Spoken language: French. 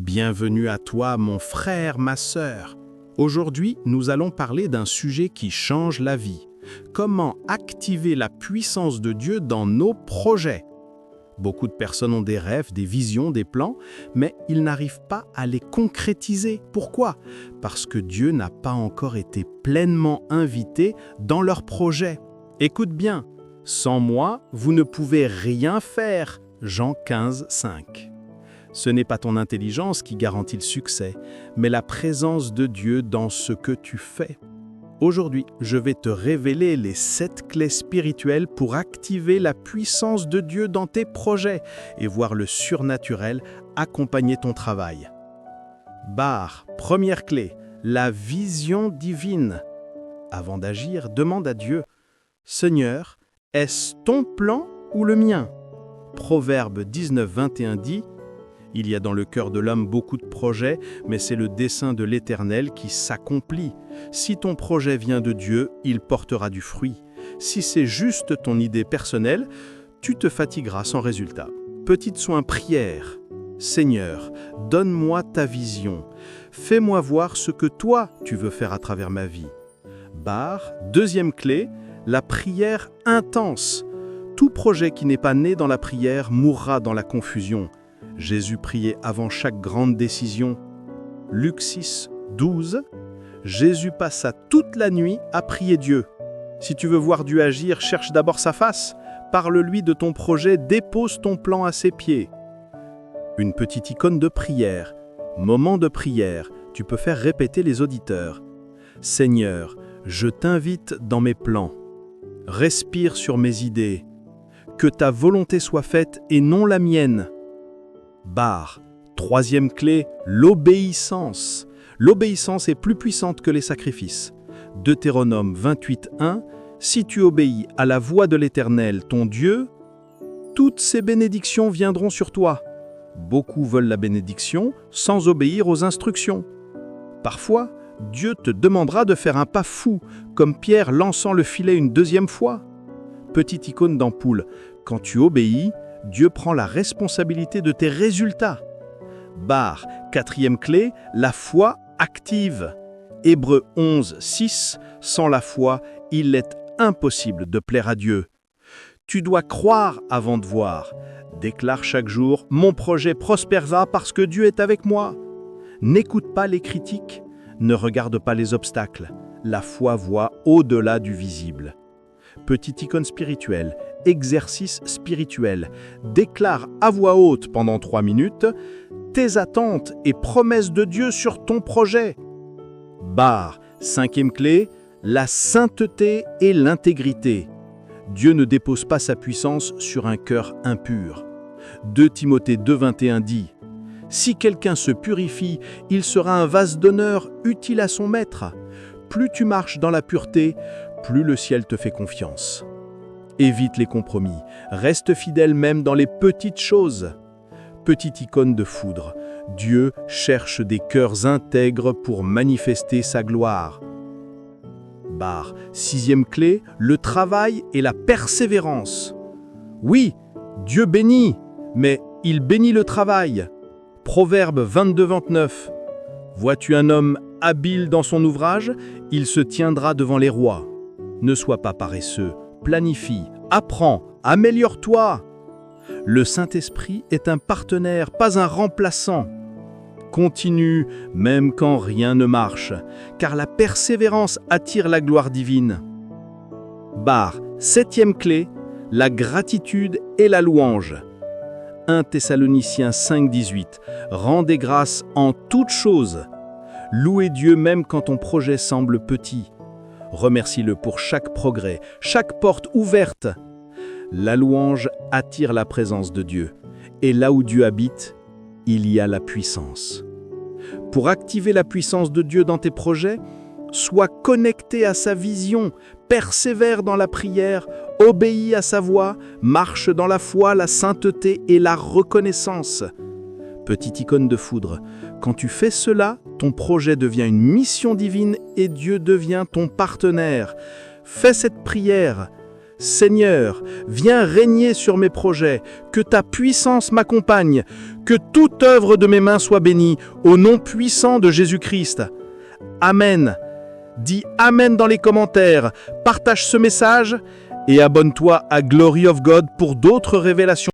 Bienvenue à toi, mon frère, ma sœur. Aujourd'hui, nous allons parler d'un sujet qui change la vie. Comment activer la puissance de Dieu dans nos projets? Beaucoup de personnes ont des rêves, des visions, des plans, mais ils n'arrivent pas à les concrétiser. Pourquoi? Parce que Dieu n'a pas encore été pleinement invité dans leurs projets. Écoute bien, sans moi, vous ne pouvez rien faire. Jean 15, 5. Ce n'est pas ton intelligence qui garantit le succès, mais la présence de Dieu dans ce que tu fais. Aujourd'hui, je vais te révéler les 7 clés spirituelles pour activer la puissance de Dieu dans tes projets et voir le surnaturel accompagner ton travail. Première clé, la vision divine. Avant d'agir, demande à Dieu, « Seigneur, est-ce ton plan ou le mien ?» Proverbe 19, 21 dit, « Il y a dans le cœur de l'homme beaucoup de projets, mais c'est le dessein de l'Éternel qui s'accomplit. Si ton projet vient de Dieu, il portera du fruit. Si c'est juste ton idée personnelle, tu te fatigueras sans résultat. » Petit soin prière. Seigneur, donne-moi ta vision. Fais-moi voir ce que toi, tu veux faire à travers ma vie. Deuxième clé, la prière intense. Tout projet qui n'est pas né dans la prière mourra dans la confusion. Jésus priait avant chaque grande décision. Luc 6, 12. Jésus passa toute la nuit à prier Dieu. Si tu veux voir Dieu agir, cherche d'abord sa face. Parle-lui de ton projet, dépose ton plan à ses pieds. Une petite icône de prière. Moment de prière, tu peux faire répéter les auditeurs. Seigneur, je t'invite dans mes plans. Respire sur mes idées. Que ta volonté soit faite et non la mienne. Troisième clé, l'obéissance. L'obéissance est plus puissante que les sacrifices. Deutéronome 28, 1. Si tu obéis à la voix de l'Éternel, ton Dieu, toutes ces bénédictions viendront sur toi. Beaucoup veulent la bénédiction sans obéir aux instructions. Parfois, Dieu te demandera de faire un pas fou, comme Pierre lançant le filet une deuxième fois. Petite icône d'ampoule, quand tu obéis, Dieu prend la responsabilité de tes résultats. Quatrième clé, la foi active. Hébreux 11, 6. Sans la foi, il est impossible de plaire à Dieu. Tu dois croire avant de voir. Déclare chaque jour, mon projet prospérera parce que Dieu est avec moi. N'écoute pas les critiques, ne regarde pas les obstacles. La foi voit au-delà du visible. Petite icône spirituelle, exercice spirituel. Déclare à voix haute pendant 3 minutes tes attentes et promesses de Dieu sur ton projet. Cinquième clé, la sainteté et l'intégrité. Dieu ne dépose pas sa puissance sur un cœur impur. 2 Timothée 2, 21 dit « Si quelqu'un se purifie, il sera un vase d'honneur utile à son maître. Plus tu marches dans la pureté, plus le ciel te fait confiance. » Évite les compromis, reste fidèle même dans les petites choses. Petite icône de foudre, Dieu cherche des cœurs intègres pour manifester sa gloire. Sixième clé, le travail et la persévérance. Oui, Dieu bénit, mais il bénit le travail. Proverbe 22, 29. Vois-tu un homme habile dans son ouvrage, il se tiendra devant les rois. Ne sois pas paresseux, planifie, apprends, améliore-toi. Le Saint-Esprit est un partenaire, pas un remplaçant. Continue, même quand rien ne marche, car la persévérance attire la gloire divine. Septième clé, la gratitude et la louange. 1 Thessaloniciens 5, 18. Rendez grâce en toutes choses. Louez Dieu même quand ton projet semble petit. Remercie-le pour chaque progrès, chaque porte ouverte. La louange attire la présence de Dieu. Et là où Dieu habite, il y a la puissance. Pour activer la puissance de Dieu dans tes projets, sois connecté à sa vision, persévère dans la prière, obéis à sa voix, marche dans la foi, la sainteté et la reconnaissance. Petite icône de foudre, quand tu fais cela, ton projet devient une mission divine et Dieu devient ton partenaire. Fais cette prière. Seigneur, viens régner sur mes projets, que ta puissance m'accompagne, que toute œuvre de mes mains soit bénie, au nom puissant de Jésus-Christ. Amen. Dis Amen dans les commentaires, partage ce message et abonne-toi à Glory of God pour d'autres révélations.